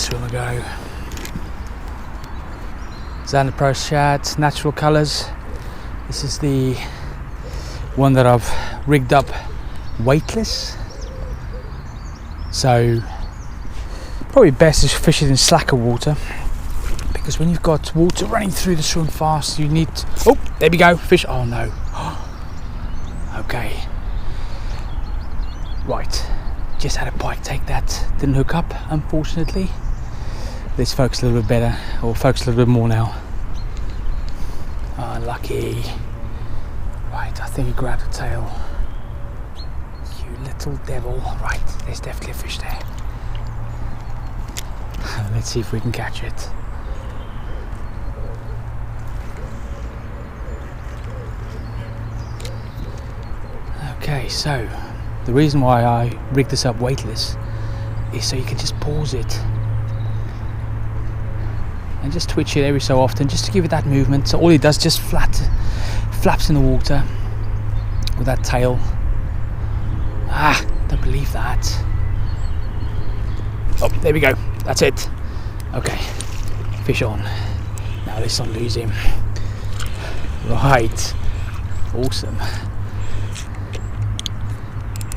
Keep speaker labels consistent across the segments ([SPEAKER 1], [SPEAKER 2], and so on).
[SPEAKER 1] swim ago. Xander Pro Shad, natural colours. This is the one that I've rigged up weightless. So probably best is fish it in slacker water, because when you've got water running through the swim fast, you need, oh, there we go, fish, oh no. Okay. Right, just had a pike take that, didn't hook up, unfortunately. Let's focus a little bit better, or focus a little bit more now. Unlucky. Right, I think he grabbed the tail. You little devil. Right, there's definitely a fish there. Let's see if we can catch it. Okay, so the reason why I rigged this up weightless is so you can just pause it and just twitch it every so often, just to give it that movement. So all it does, just flaps in the water with that tail. Ah, don't believe that. Oh, there we go, that's it. Okay, fish on. Now let's not lose him. Right, awesome.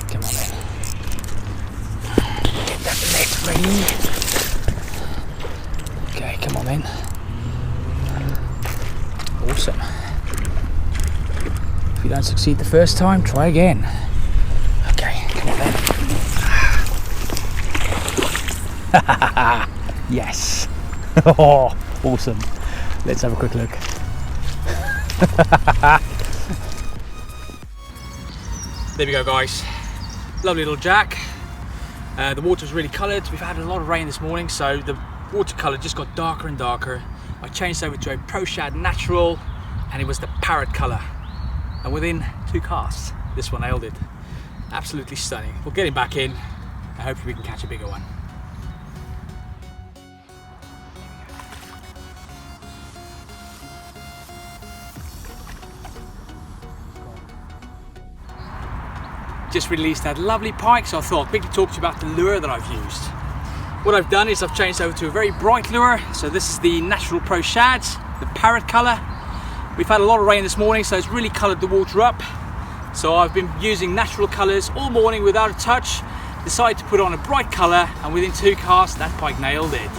[SPEAKER 1] Come on then. Get that net ready. Okay, come on then. Awesome. If you don't succeed the first time, try again. Okay, come on then. Yes. Oh, awesome. Let's have a quick look. There we go, guys. Lovely little jack. The water's really coloured. We've had a lot of rain this morning, so the watercolour just got darker and darker. I changed over to a Pro Shad Natural, and it was the Parrot colour. And within 2 casts, this one nailed it. Absolutely stunning. We'll get him back in, and hopefully we can catch a bigger one. Just released that lovely pike, so I thought I'd quickly talk to you about the lure that I've used. What I've done is I've changed over to a very bright lure. So this is the Natural Pro Shad, the Parrot colour. We've had a lot of rain this morning, so it's really coloured the water up. So I've been using natural colours all morning without a touch. Decided to put on a bright colour, and within 2 casts that pike nailed it.